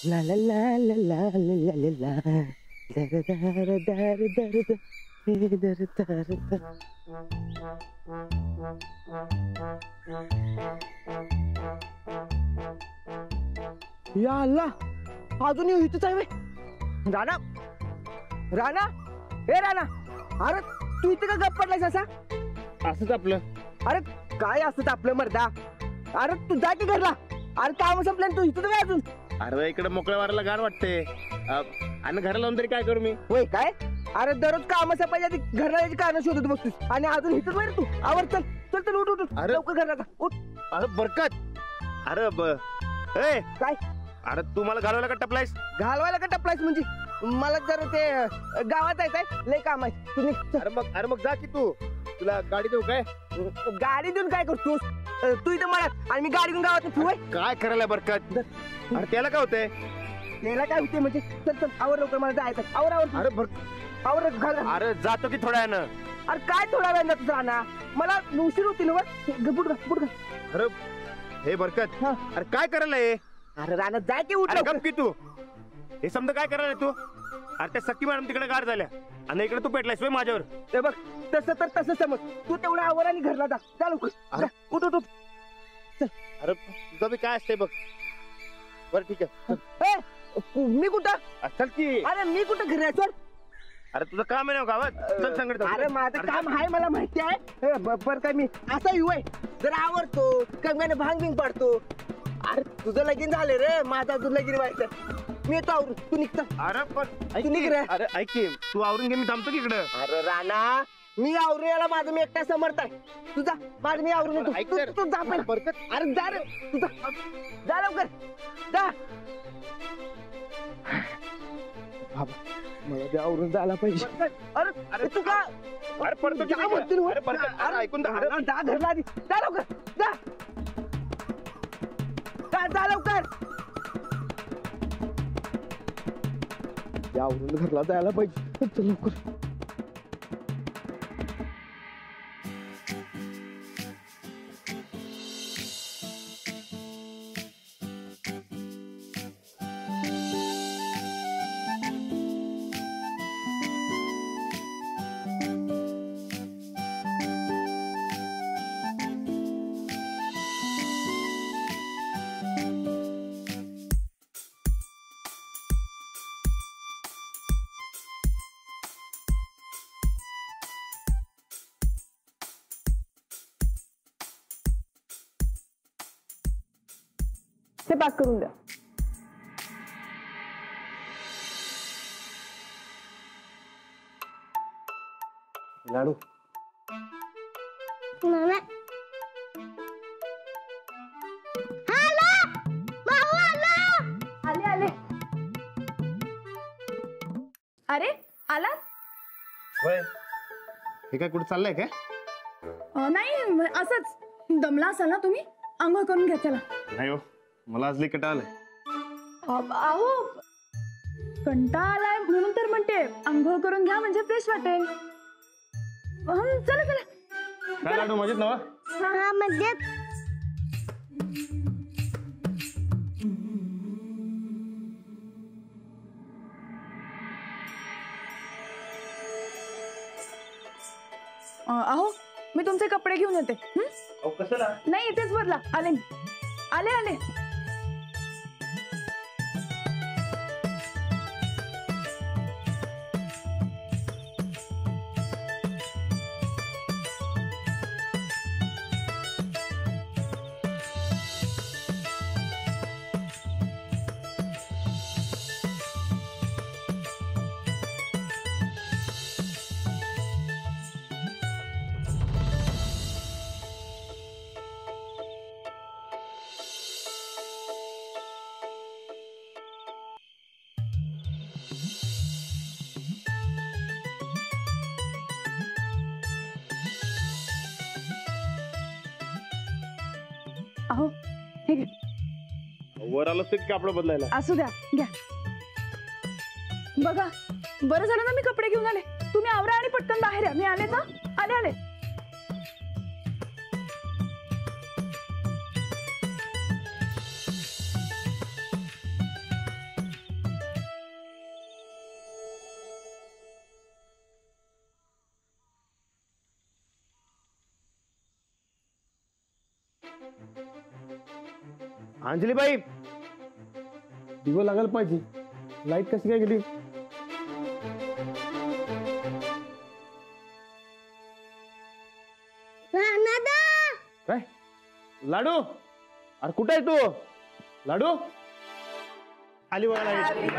ला ला ला ला ला ला ला ला दर दर दर दर दर दर दर. या अल्ला, अजून इथंच आहे. राणा राणा, हे राणा, अरे तू इथे का गप्प पडलायस असा? असंच आपलं. अरे काय असत आपलं मर्दा? अरे तू जा की घरला. अरे काम संपलं तू इथं काय अजून? अरे इकडे मोकळ्या वाराला गार वाटते आणि घराला लावून तरी काय करू मी? होय काय? अरे दररोज काम संपायच्या आधी घरला यायची कारण शोधत बघतोस आणि अजून इथंच बाहेर तू. आवर, चल चल चल, उठ उठ उठ. अरे लवकर घरला जा, उठ. अरे बरकत, अरे ए काय? अरे तू मला घालवायला का टपलायस? घालवायला का टपलायस म्हणजे? मला जर ते गावात जायचंय, लय काम आहे. तू निघ, चल. अरे मग जा की तू. तुला गाडी देऊ काय? गाडी देऊन काय करतोस? तू इथं म्हणत आणि मी गाडी घेऊन गावात तू होय? काय करायला बरकत? अरे त्याला काय होतंय? त्याला काय होते म्हणजे? चल चल, आवर लवकर, मला जायचं. आवर आवर. अरे आवर घर. अरे जातो की थोड्या वेळानं. अरे काय थोडा वेळ जातो राणा? मला उशीर होती ना. बुट घा, बुट घा. अरे हे बरकत, हा. अरे काय करायला हे? अरे राणा जा की, उठ अरे लवकर. गप की तू. हे समजा काय करायला तू? अरे त्या सखी मॅडम तिकडे गार झाल्या आणि इकडे तू पेटलायस होय माझ्यावर. हे बघ, तसं तर तसं समज. तू तेवढं आवर आणि घरला जा. जा लवकर. अरे. जा, उठ उठ उठ. अरे तुझं बी काय असतंय बघ. बरं ठीक आहे, ए, मी कुठं? चल की. अरे मी कुठं घरी आहे? चल. अरे तुझं काम आहे ना गावात? चल संगत जाऊ. अरे माझं काम आहे, मला माहिती आहे. बरं काय, मी असा येऊ आहे जर आवडतो कंगाने भांग बिंग पाडतो. अरे तुझं लगीन झाले रे, माझं अजून लगीन व्हायचं. मी येतो आवरून, तू निघता. अरे पण ऐक तू निघ की. रे. अरे ऐक की, तू आवरून घे, मी थांबतो की इकडं. अरे राणा, मी आवरून याला माझं मी एकटा समर्थ आहे. तुझा माझं मी आवरून येतो. ऐक तू तर. तू जा पहिला. अरे जा रे, तुझा जा लवकर जा. मला ते आवरून जायला पाहिजे. अरे अरे तू का? अरे पडतो की जा म्हणतो ना. अरे बरकत, अरे ऐकून अरे जा. जा घरला आधी. जा लवकर, जा जा, जा लवकर. आवरून घरला जायला पाहिजे. चल लवकर. ते पास करून द्या. लाडू. मामा. आले आले. अरे आलात? होय. हे काय कुठे चाललंय काय? नाही, असंच दमला असाल ना तुम्ही, आंघोळ करून घ्या. चला. नाही हो, मला आज लई कंटाळा आलाय. अहो, कंटाळा आलाय म्हणून तर म्हणते आंघोळ करून घ्या, म्हणजे फ्रेश वाटेल. चला चला. काय लाडू, मजेत नवा? हा म्हणजे अहो, मी तुमचे कपडे घेऊन येते. कसं? नाही, इथेच बदला. आले आले आले. अहो, हे घे. वर आलोच ते कापड बदलायला. असू द्या, घ्या. बघा, बरं झालं ना मी कपडे घेऊन आले. तुम्ही आवरा आणि पटकन बाहेर या. मी आले ना. आले आले. अंजलीबाई, दिवं लागायला पाहिजे. लाईट कशी काय गेली? काय लाडू? अरे कुठे आहे तू? लाडू आली बघा लाईट.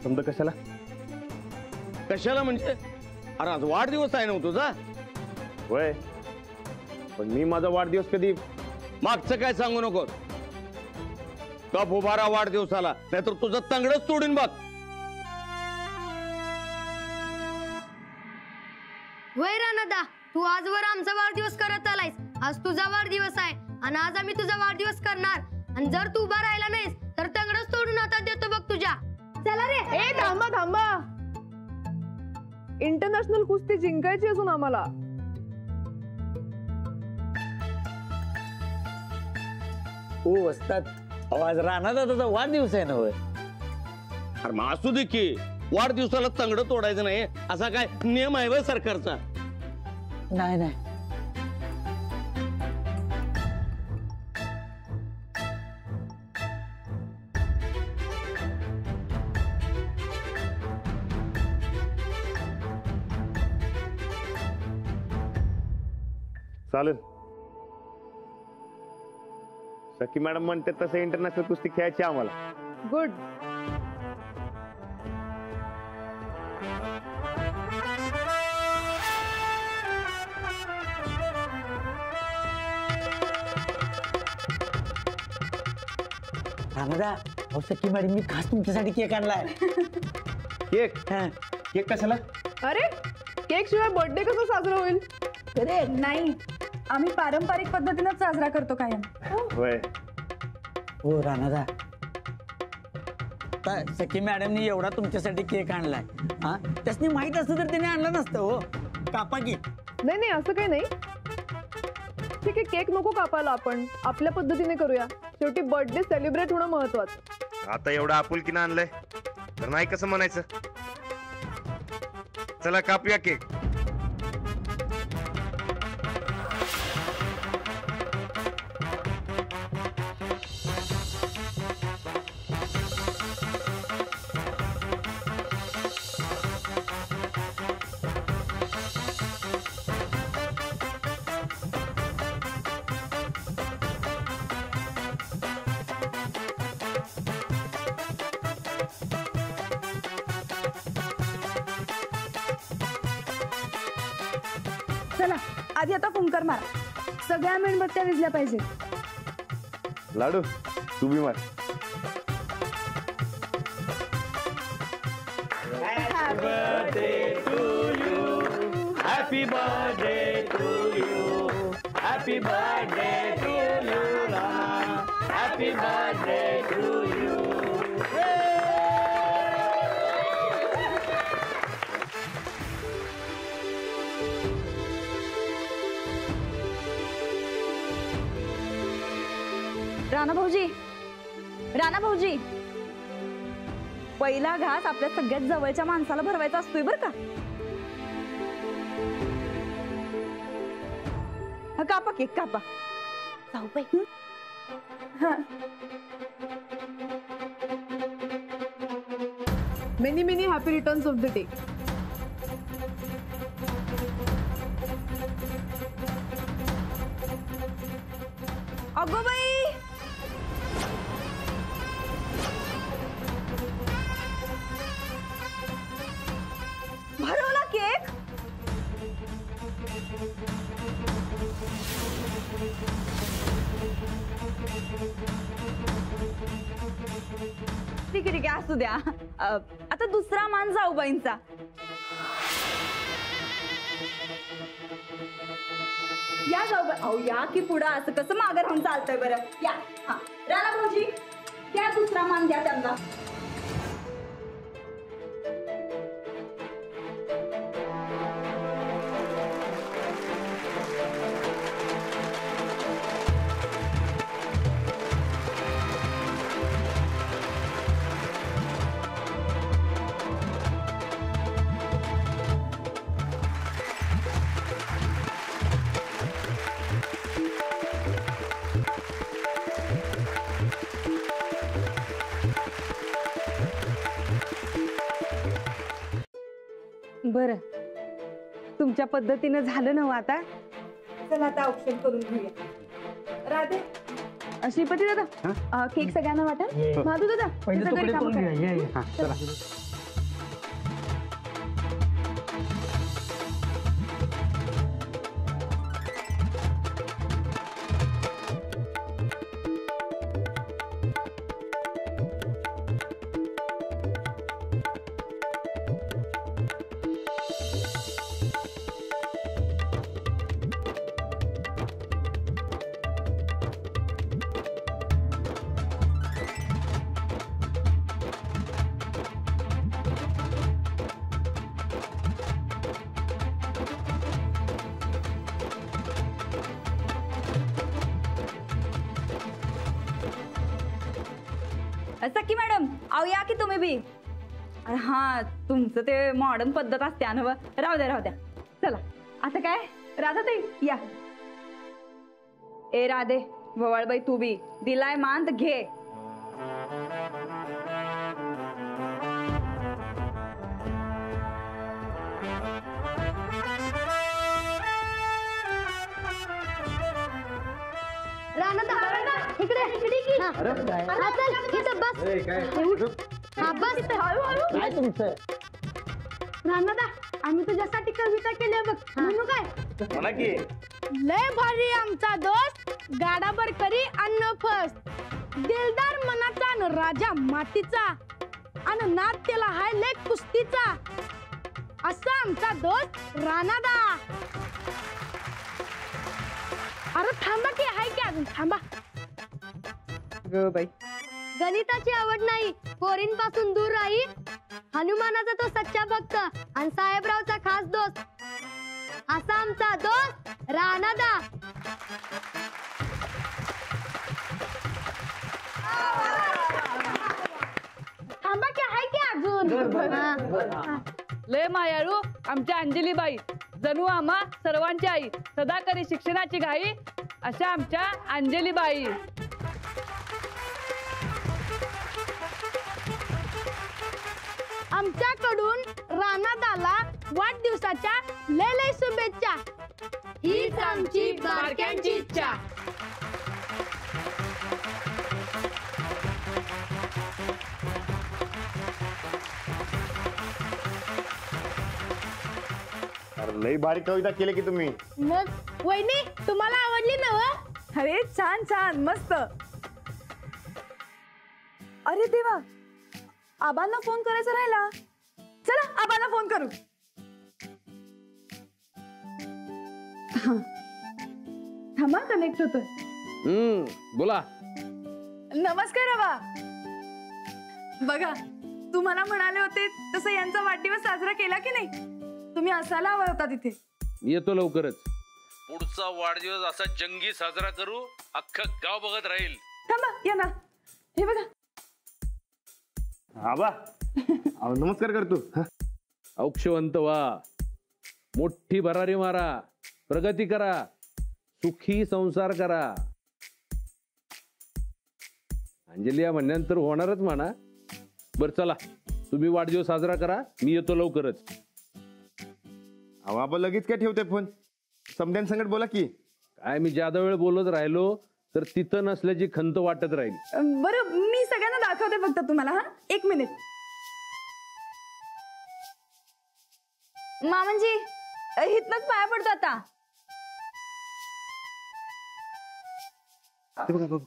समजा कशाला? कशाला म्हणजे? अरे आज वाढदिवस आहे ना तुझा. वय, पण मी माझा वाढदिवस कधी मागचं काय सांगू नको. कप उभारा वाढदिवसाला, नाहीतर तुझं तंगडच तोडून बघ. वय राणादा, तू आजवर आमचा वाढदिवस करत आलायस. आज तुझा वाढदिवस आहे आणि आज आम्ही तुझा वाढदिवस करणार. आणि जर तू उभा राहिला नाहीस तर तंगडच तोडून हातात देतो बघ तुझ्या. चला रे. ए थांबा थांबा, इंटरनॅशनल कुस्ती जिंकायची असून आम्हाला. हो वस्तात, आज राणाचा त्याचा वाढदिवस आहे ना. होय, अरे मग असू दे की, वाढदिवसाला तंगड तोडायचं नाही असा काय नियम आहे बघ सरकारचा. नाही नाही, चालेल. सखी मॅडम म्हणते तसं इंटरनॅशनल कुस्ती खेळायची आम्हाला. गुड. राणादा, अहो सखी मॅडम मी खास तुमच्यासाठी केक आणलाय. केक? हा. केक कशाला? अरे केक शिवाय बर्थडे कसं साजरा होईल? अरे नाही, आम्ही पारंपरिक पद्धतीनं साजरा करतो कायम. होय. हो राणादा, सखी मॅडमनी एवढा तुमच्यासाठी केक आणलाय. हा, त्यासनी माहित असतं तर त्याने आणलं नसतं. हो कापा की. नाही नाही, असं काही नाही. ठीक आहे, केक नको कापायला, आपण आपल्या पद्धतीने करूया. शेवटी बर्थडे सेलिब्रेट होणं महत्वाचं. आता एवढं आपुलकीनं आणलंय तर नाही कसं म्हणायचं. चला कापूया केक. चला आधी आता फुंकर मारा, सगळ्या मेणबत्त्या विजल्या पाहिजे. लाडू तू बी मार. Happy birthday to you, happy birthday to you Rana, happy birthday to you. Rana भाऊजी, राणा भाऊजी, पहिला घास आपल्या सगळ्यात जवळच्या माणसाला भरवायचा असतोय बर का. कापा केक कापा. जाऊ बाई. Many many happy returns of the day. अगो बाई, भरवला केक. ठीक आहे ठीक आहे, असू द्या. आता दुसरा मान जाऊबाईंचा. या जाऊबाई. अहो या की पुढं असं कसं मागे राहून चालतंय बरं. या. हा राणा भाऊजी, त्या दुसरा मान द्या त्यांना. बर, तुमच्या पद्धतीनं झालं ना आता. चला आता ऑप्शन करून घेऊया. राधे, श्रीपती दादा, केक सगळ्यांना वाटा. माधू दादा, पहिले तुकडे करून घ्या. ये, ये. चला. सखी मॅडम, अहो या की तुम्ही बी. हा, तुमचं ते मॉडर्न पद्धत असते ना. राहू द्या राहू द्या. चला आता काय, राधा ताई या. ए राधे, ववाळबाई तू बी दिलाय मान तर घे. इकडे इकडे की. हा, चल इथं बस. हा बस. काय तुमचं? राणादा, आम्ही तुझ्यासाठी कविता केली बघ. म्हणू काय? म्हणा की. लय भारी आमचा दोस्त, गाडाभर करी अन्न फस्त. दिलदार मनाचा न राजा मातीचा, अन नाद त्याला हाय लय कुस्तीचा. असा आमचा दोस्त राणादा. अरे थांबा की, हाय की अजून थांबा. ग बाई, गणिताची आवड नाही, पोरींपासून दूर राही. हनुमानाचा तो सच्चा भक्त आणि साहेबरावचा खास दोस्त. असा आमचा दोस्त राणादा. थांबा की, हाय की अजून. हा. लय मायाळू आमच्या अंजलीबाई, जणू आम्हा सर्वांची आई. सदा करी शिक्षणाची घाई, अशा आमच्या अंजलीबाई. आमच्याकडून राणादाला वाढदिवसाच्या लय लय शुभेच्छा. हीच आमची बारक्यांची इच्छा. अरे लई भारी कविता केली की तुम्ही. मग वहिनी, तुम्हाला आवडली ना? अरे छान छान, मस्त. अरे देवा, आबांना फोन करायचा राहिला. चला आबांना फोन करू. थांबा, कनेक्ट होतोय. बोला. नमस्कार आबा. बघा, तुम्हाला म्हणाले होते तसं यांचा वाढदिवस साजरा केला की नाही? तुम्ही असायला हवा होता तिथे. येतो लवकरच. पुढचा वाढदिवस असा जंगी साजरा करू, अख्खं गाव बघत राहील. थांबा, या ना. हे बघा. आबा, नमस्कार करतो. औक्षवंत व्हा, मोठी भरारी मारा, प्रगती करा, सुखी संसार करा. अंजली या म्हणल्यानंतर होणारच म्हणा. बर चला, तुम्ही वाढदिवस साजरा करा, मी येतो लवकरच. आबा लगेच काय ठेवते फोन? समद्यान संगत बोला की. काय मी ज्यादा वेळ बोलत राहिलो तर तिथं नसल्याची खंत वाटत राहील. बरं मी सगळ्यांना दाखवते फक्त तुम्हाला. हा 1 मिनिट. मामांजी हितनच पाया पडतो आता.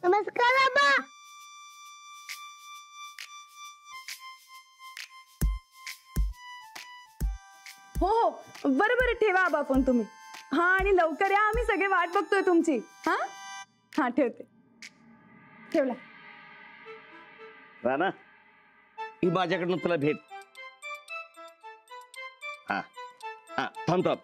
नमस्कार आबा. हो हो बरं बरं ठेवा आबा फोन तुम्ही. हा आणि लवकर या, आम्ही सगळे वाट बघतोय तुमची. हा हा ठेवते. ठेवला. राणा ही माझ्याकडनं तुला भेट. हा हा थांब थांब.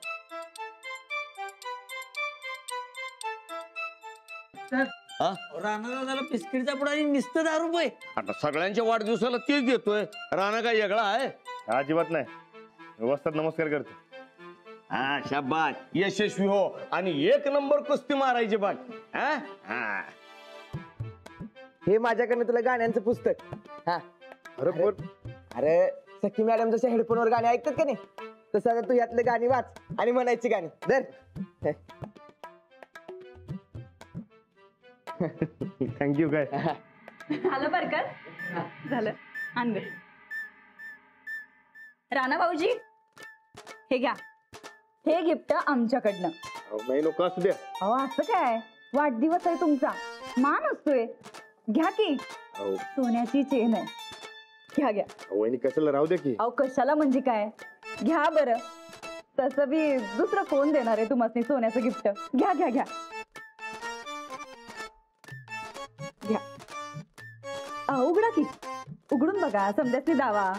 राणा दादाला बिस्किटचा पुढा आणि नुसतं 10 रुपये. आता सगळ्यांच्या वाढदिवसाला तेच देतोय. राणा काय वेगळा आहे? अजिबात नाही. व्यवस्थित नमस्कार करतो. हा शाबास, यशस्वी हो आणि 1 नंबर कुस्ती मारायची बघ. हे माझ्याकडनं तुला गाण्यांचं पुस्तक. हा अरे सखी मॅडम जसे हेडफोनवर गाणी ऐकतात का नाही, तसं आता तू यातले गाणी वाच आणि म्हणायची गाणी. दर थँक्यू. काय झालं बरकत झालं. आण राणा भाऊजी हे घ्या. हे गिफ्ट आमच्याकडनं. नाही नको असू द्या. अहो असं काय, वाढदिवस आहे तुमचा, मान असतोय. घ्या की. सोन्याची चेन आहे. घ्या घ्या. वहिनी कशाला राहू दे की. अहो कशाला म्हणजे काय, घ्या बरं. तसं बी दुसरा फोन देणार आहे तुम्हाला सोन्याचं गिफ्ट. घ्या घ्या घ्या घ्या. उघडा की. उघडून बघा, समजाच दावा.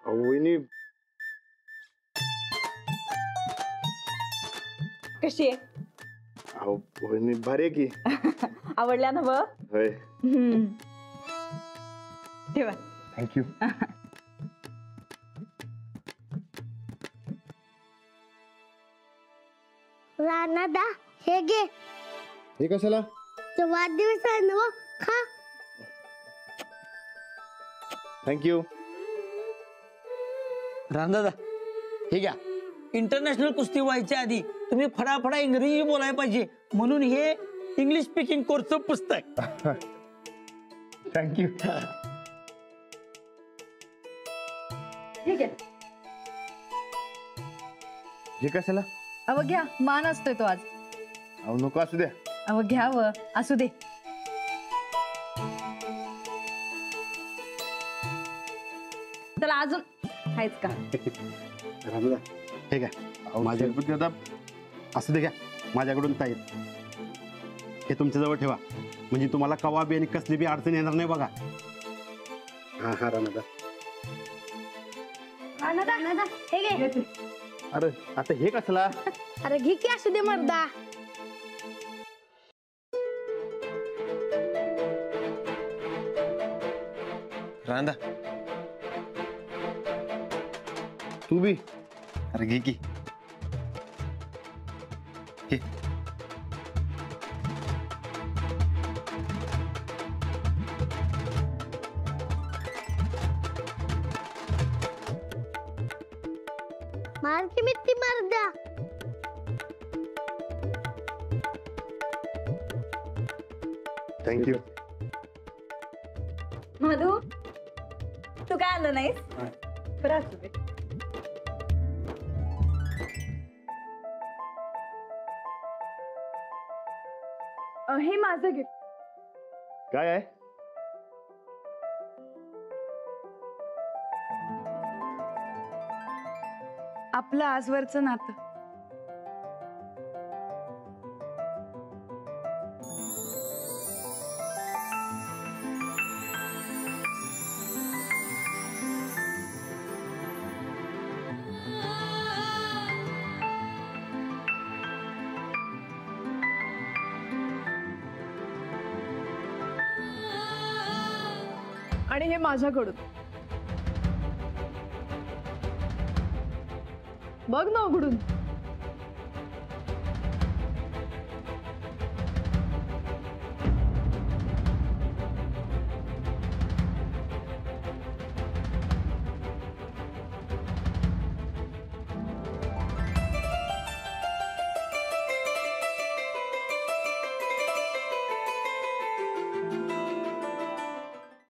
वहिनी कशी आहे? वहिनी भारी आहे की. आवडल्या ना? होय. ठेवा. थँक्यू. राणादा हे घे. हे कशाला? वाढदिवस आहे ना, खा. थँक्यू. रामदादा हे घ्या. इंटरनॅशनल कुस्ती व्हायच्या आधी तुम्ही फडाफडा इंग्रजी बोलायला पाहिजे म्हणून हे इंग्लिश स्पीकिंग कोर्सचं पुस्तक. थँक्यू. ठीक आहे. हे कशाला? अव घ्या, मान असतोय तो आज. अहो नको असू द्या. अव घ्यावं, असू दे. चला अजून आहेच का? रामदा हे काय माझ्या आता असू दे. घ्या माझ्याकडून ताई. हे तुमच्या जवळ ठेवा, म्हणजे तुम्हाला कवा बी आणि कसली बी अडचण येणार नाही बघा. हा हा रामदा. राणादा हे घे. अरे आता हे कसला? अरे घे की, असू दे मर्दा. रांदा तू बी. अरे घे की. घे. मार की मिट्टी मर्दा. थँक्यू. मधू तू काय आलं नाहीस? बरं असू दे. हे माझं गिफ्ट. काय आहे? आपलं आजवरचं नातं. आणि हे माझ्याकडून. बघ ना उघडून.